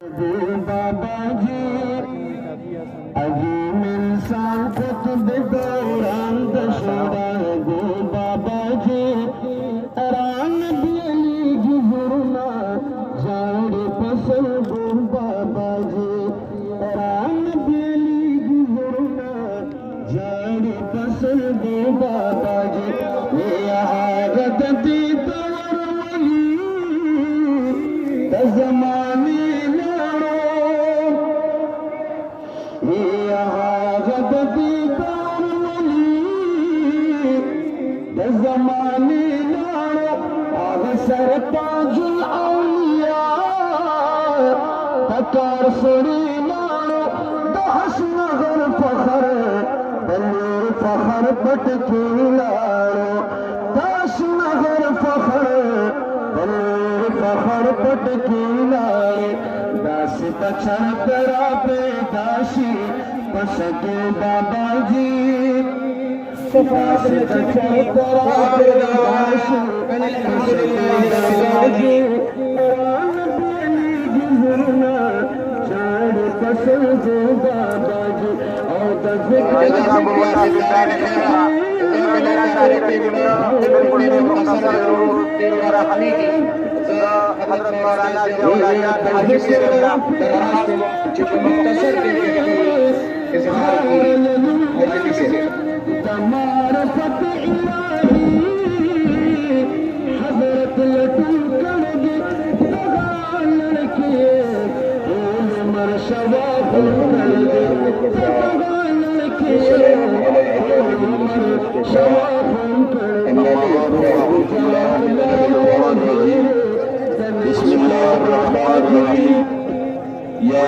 बाबा जी अजीम इंसान कुतुब दौरान दशोरा गो बाबा जी रान बेली गुजरना जाड़ फसल गो बाबा जी रान बेली गुजरना जाड़ फसल गो बाबा जी गदती जमाने ज़माने सरताजुल औलिया तकार सुरी लाड़ो दहस नगर फखर बल्लूर फखर पटकी लाड़ो दहस नगर फखर बल्लूर फखर पटकी लाड़ो दास बचन तेरा बेदाशी पसके बाबा जी मारफत इलाही हजरत लटू करगे दगा लड़के मर शवा करगे दगा लड़के मर शवा बिस्मिल्लाहिर्रहमानिर्रहीम या